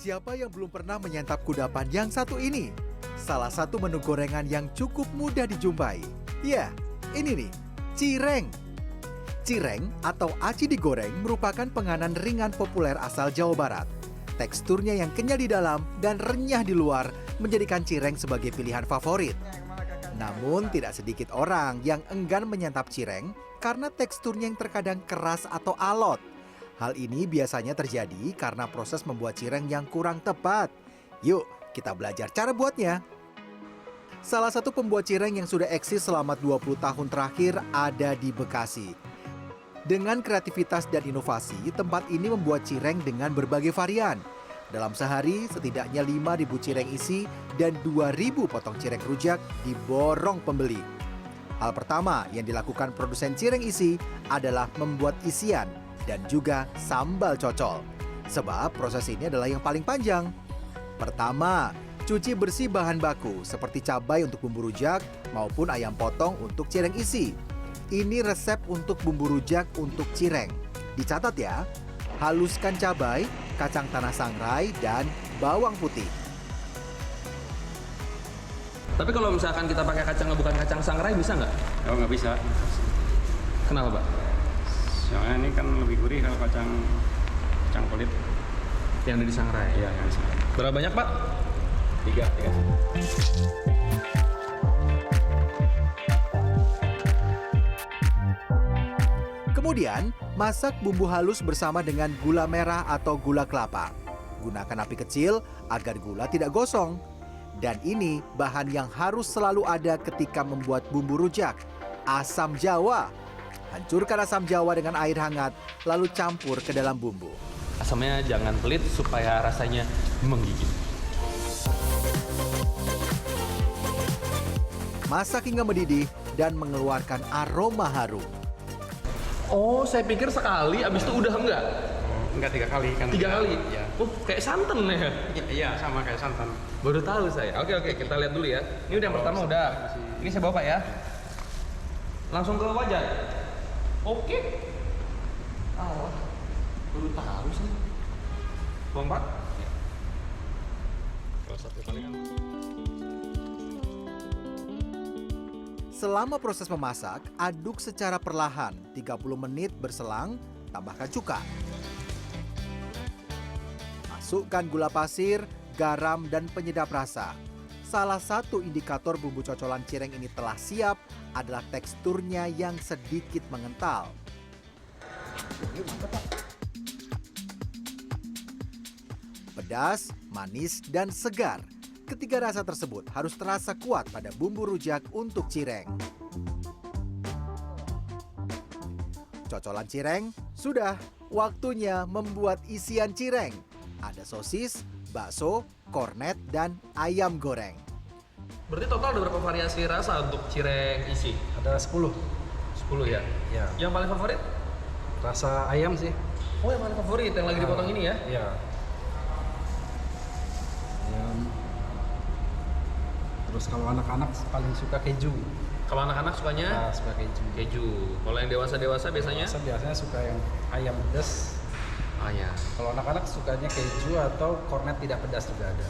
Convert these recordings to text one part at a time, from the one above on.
Siapa yang belum pernah menyantap kudapan yang satu ini? Salah satu menu gorengan yang cukup mudah dijumpai. Ya, ini nih, cireng. Cireng atau aci digoreng merupakan penganan ringan populer asal Jawa Barat. Teksturnya yang kenyal di dalam dan renyah di luar menjadikan cireng sebagai pilihan favorit. Namun tidak sedikit orang yang enggan menyantap cireng karena teksturnya yang terkadang keras atau alot. Hal ini biasanya terjadi karena proses membuat cireng yang kurang tepat. Yuk, kita belajar cara buatnya. Salah satu pembuat cireng yang sudah eksis selama 20 tahun terakhir ada di Bekasi. Dengan kreativitas dan inovasi, tempat ini membuat cireng dengan berbagai varian. Dalam sehari, setidaknya 5.000 cireng isi dan 2.000 potong cireng rujak diborong pembeli. Hal pertama yang dilakukan produsen cireng isi adalah membuat isian dan juga sambal cocol. Sebab proses ini adalah yang paling panjang. Pertama, cuci bersih bahan baku seperti cabai untuk bumbu rujak maupun ayam potong untuk cireng isi. Ini resep untuk bumbu rujak untuk cireng. Dicatat ya, haluskan cabai, kacang tanah sangrai, dan bawang putih. Tapi kalau misalkan kita pakai kacang bukan kacang sangrai bisa nggak? Oh, nggak bisa. Kenapa, Pak? Soalnya ini kan lebih gurih kalau kacang kulit. Yang ada di sangrai. Iya, yang bisa. Berapa banyak, Pak? Tiga. Kemudian, masak bumbu halus bersama dengan gula merah atau gula kelapa. Gunakan api kecil agar gula tidak gosong. Dan ini bahan yang harus selalu ada ketika membuat bumbu rujak, asam jawa. Hancurkan asam jawa dengan air hangat, lalu campur ke dalam bumbu. Asamnya jangan pelit supaya rasanya menggigit. Masak hingga mendidih dan mengeluarkan aroma harum. Oh, saya pikir sekali, abis itu udah enggak? Enggak 3 kali kan? 3 kali? Iya. Oh, kayak santan ya? Iya, sama kayak santan. Baru tahu saya. Oke, kita lihat dulu ya. Ini udah yang pertama udah. Ini saya bawa, Pak ya. Langsung ke wajan. Oke. Oh, baru tahu sih. Bang, Pak. Kalau 1 kali kan. Selama proses memasak, aduk secara perlahan, 30 menit berselang, tambahkan cuka. Masukkan gula pasir, garam, dan penyedap rasa. Salah satu indikator bumbu cocolan cireng ini telah siap adalah teksturnya yang sedikit mengental. Pedas, manis, dan segar. Ketiga rasa tersebut harus terasa kuat pada bumbu rujak untuk cireng. Cocolan cireng, sudah waktunya membuat isian cireng. Ada sosis, bakso, kornet, dan ayam goreng. Berarti total ada berapa variasi rasa untuk cireng isi? Ada 10. 10 ya? Ya. Yang paling favorit? Rasa ayam sih. Oh, yang paling favorit yang lagi dipotong ini ya? Iya. Ayam. Terus kalau anak-anak paling suka keju. Kalau anak-anak sukanya? Nah, suka keju. Keju. Kalau yang dewasa-dewasa biasanya? Biasanya suka yang ayam pedas. Ah ya. Kalau anak-anak sukanya keju atau kornet tidak pedas juga ada.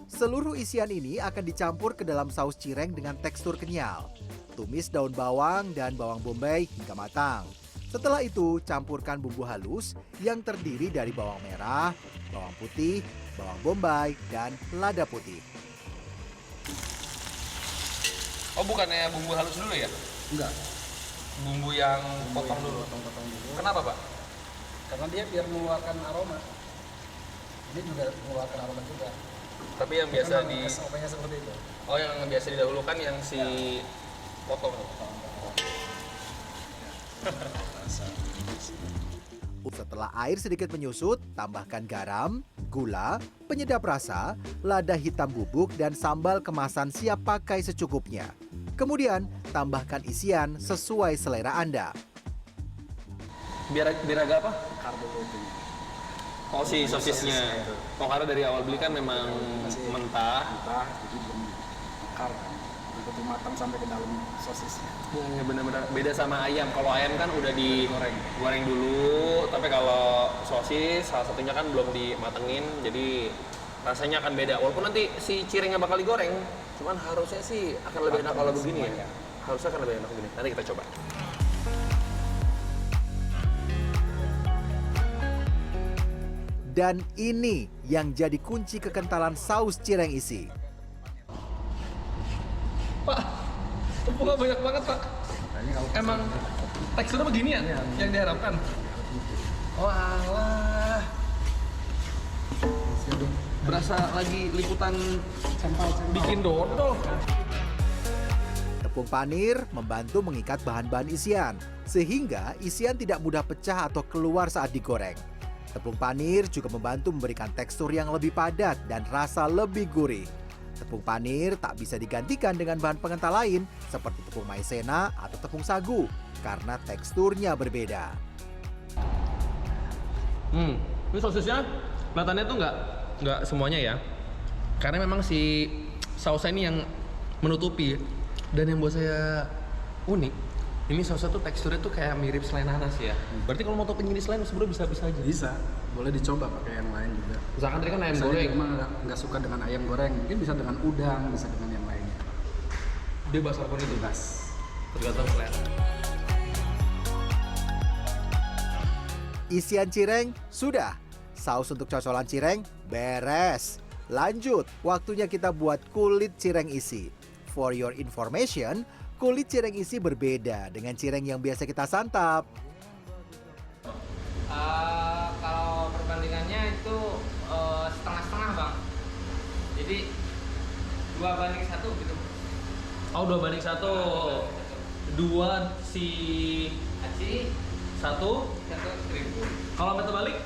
Seluruh isian ini akan dicampur ke dalam saus cireng dengan tekstur kenyal. Tumis daun bawang dan bawang bombay hingga matang. Setelah itu, campurkan bumbu halus yang terdiri dari bawang merah, bawang putih, bawang bombay, dan lada putih. Oh, bukannya bumbu halus dulu ya? Enggak. Bumbu yang potong dulu. Potong-potong dulu. Kenapa, Pak? Karena dia biar mengeluarkan aroma. Ini juga mengeluarkan aroma juga. Tapi yang biasa di SOP-nya seperti itu. Oh, yang biasa didahulukan yang si potong. Setelah air sedikit menyusut, tambahkan garam, gula, penyedap rasa, lada hitam bubuk, dan sambal kemasan siap pakai secukupnya. Kemudian, tambahkan isian sesuai selera Anda. Biar agak apa? Karbo coating. Oh, si sosisnya. Oh, karena dari awal beli kan memang mentah. Entah, jadi belum mekar. betul-betul matang sampai ke dalam sosisnya. Ya, benar-benar beda sama ayam. Kalau ayam kan udah digoreng dulu, tapi kalau sosis salah satunya kan belum dimatengin, jadi rasanya akan beda. Walaupun nanti si cirengnya bakal digoreng, cuman harusnya sih akan lebih enak kalau begini ya. Harusnya akan lebih enak begini. Nanti kita coba. Dan ini yang jadi kunci kekentalan saus cireng isi. Pak, tepungnya banyak banget Pak. Emang teksturnya begini ya yang diharapkan? Oh alah. Berasa lagi liputan bikin dodol. Tepung panir membantu mengikat bahan-bahan isian, sehingga isian tidak mudah pecah atau keluar saat digoreng. Tepung panir juga membantu memberikan tekstur yang lebih padat dan rasa lebih gurih. Tepung panir tak bisa digantikan dengan bahan pengental lain seperti tepung maizena atau tepung sagu karena teksturnya berbeda. Ini sosisnya kelihatannya tuh nggak semuanya ya, karena memang si sausnya ini yang menutupi. Dan yang buat saya unik, ini sausnya tuh teksturnya tuh kayak mirip selai nanas ya. Berarti kalau mau topping ini selai sebenarnya bisa aja. Bisa, boleh dicoba pakai yang lain juga. Misalkan tadi kan ayam Saya goreng. memang nggak suka dengan ayam goreng, mungkin bisa dengan udang, bisa dengan yang lainnya. Bebas apapun itu. Bebas. Tergantung selera. Isian cireng sudah. Saus untuk cocolan cireng beres. Lanjut, waktunya kita buat kulit cireng isi. For your information, kulit cireng isi berbeda dengan cireng yang biasa kita santap. Kalau perbandingannya itu setengah-setengah bang, jadi 2:1 gitu. Oh 2:1. 2 si Aci 1. 1.000. Kalau meter balik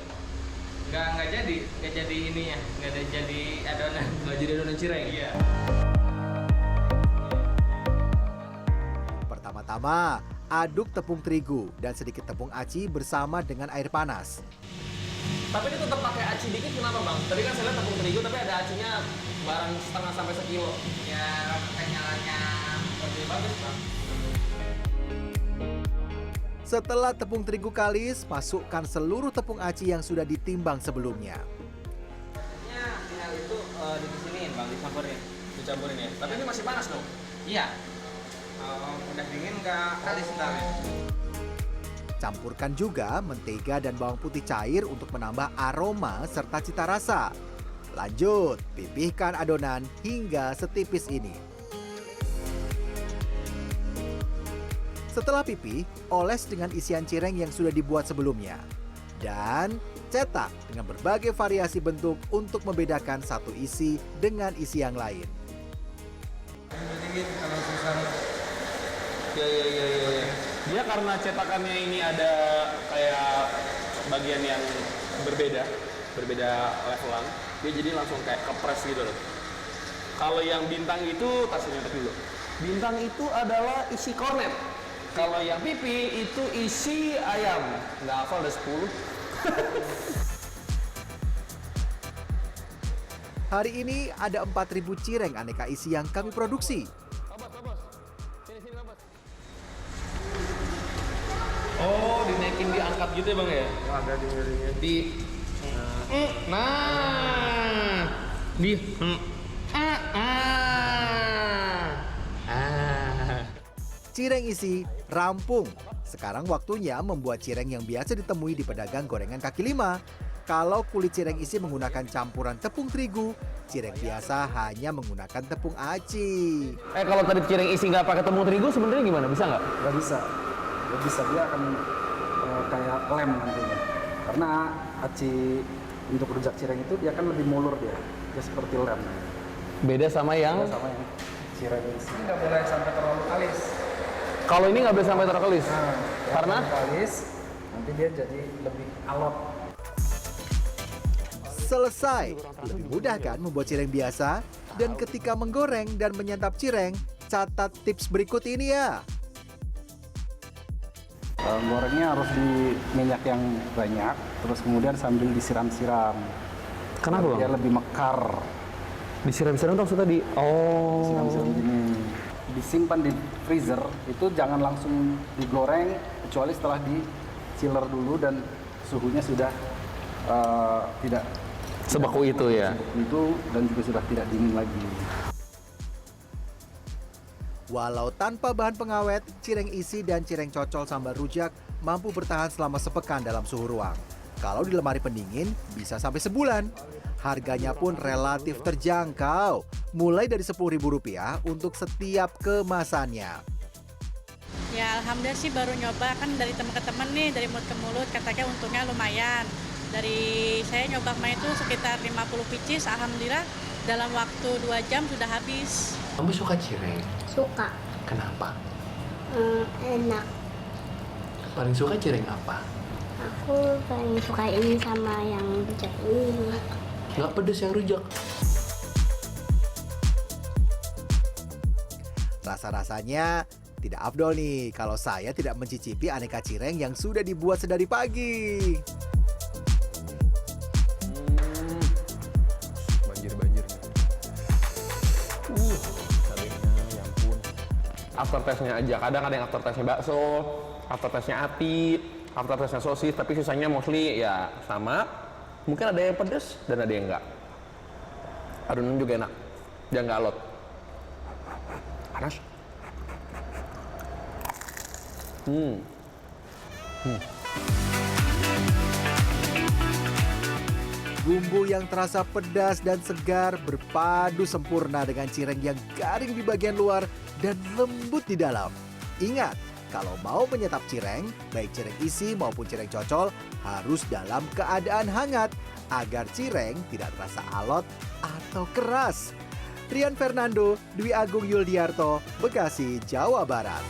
Nggak jadi ininya, nggak ada jadi adonan. nggak jadi adonan cireng. Iya. Pertama-tama, aduk tepung terigu dan sedikit tepung aci bersama dengan air panas. Tapi ini tetap pakai aci dikit kenapa bang? Tadi kan saya lihat tepung terigu tapi ada acinya barang setengah sampai sekilo. Ya kenyalnya lebih bagus bang. Setelah tepung terigu kalis, masukkan seluruh tepung aci yang sudah ditimbang sebelumnya. Tinggal itu disiniin bang, Dicampurin ya. Tapi ini masih panas dong. Iya. Udah dingin nggak kalis ntar ya. Campurkan juga mentega dan bawang putih cair untuk menambah aroma serta cita rasa. Lanjut, pipihkan adonan hingga setipis ini. Setelah pipih, oles dengan isian cireng yang sudah dibuat sebelumnya. Dan cetak dengan berbagai variasi bentuk untuk membedakan satu isi dengan isi yang lain. Dingin kalau susah. Iya. Dia karena cetakannya ini ada kayak bagian yang berbeda levelan. Dia jadi langsung kayak kepres gitu loh. Kalau yang bintang itu tasnya dulu. Bintang itu adalah isi kornet. Kalau yang pipi itu isi ayam. Nggak hafal ada 10. Hari ini ada 4.000 cireng aneka isi yang kami produksi. Oh, dinaikin diangkat gitu ya bang ya? Ada di miringnya. Cireng isi rampung. Sekarang waktunya membuat cireng yang biasa ditemui di pedagang gorengan kaki lima. Kalau kulit cireng isi menggunakan campuran tepung terigu, cireng biasa hanya menggunakan tepung aci. Kalau tadi cireng isi nggak pakai tepung terigu sebenarnya gimana? Bisa nggak? Nggak bisa. Nggak bisa, dia akan kayak lem nantinya. Karena aci untuk rujak cireng itu dia kan lebih mulur dia seperti lem. Beda sama yang Sama yang cireng isi. Nggak boleh sampai terlalu kalis. kalau ini nggak boleh sampai terkelis. Karena kalis, nanti dia jadi lebih alot. Selesai. Lebih mudah kan membuat cireng biasa? Dan ketika menggoreng dan menyantap cireng, catat tips berikut ini ya. Gorengnya harus di minyak yang banyak, terus kemudian sambil disiram-siram. kenapa Dia bang? lebih mekar. Disiram-siram tuh maksudnya di Siram-siram gini. disimpan di freezer itu jangan langsung digoreng kecuali setelah di chiller dulu dan suhunya sudah tidak Sebeku itu ya. itu dan juga sudah tidak dingin lagi. Walau tanpa bahan pengawet, cireng isi dan cireng cocol sambal rujak mampu bertahan selama sepekan dalam suhu ruang. Kalau di lemari pendingin, bisa sampai sebulan. Harganya pun relatif terjangkau, mulai dari Rp10.000 untuk setiap kemasannya. Ya alhamdulillah sih baru nyoba kan dari teman ke teman nih, dari mulut ke mulut katanya untungnya lumayan. Dari saya nyoba kemarin itu sekitar 50 pieces, alhamdulillah dalam waktu 2 jam sudah habis. Kamu suka cireng? Suka. Kenapa? Enak. Paling suka cireng apa? Aku paling suka ini sama yang rujak ini. Nggak pedes yang rujak. Rasa-rasanya tidak afdol nih kalau saya tidak mencicipi aneka cireng yang sudah dibuat sedari pagi. Banjir-banjir. Cabenya ya ampun. Aftertaste-nya aja. Kadang ada yang aftertaste-nya bakso, aftertaste-nya ati, aftertaste-nya sosis, tapi sisanya mostly ya sama. Mungkin ada yang pedas dan ada yang enggak. Adonan juga enak. Dia nggak alot. Panas. Bumbu yang terasa pedas dan segar berpadu sempurna dengan cireng yang garing di bagian luar dan lembut di dalam. Ingat, kalau mau menyantap cireng, baik cireng isi maupun cireng cocol harus dalam keadaan hangat agar cireng tidak terasa alot atau keras. Rian Fernando, Dwi Agung Yuldiarto, Bekasi, Jawa Barat.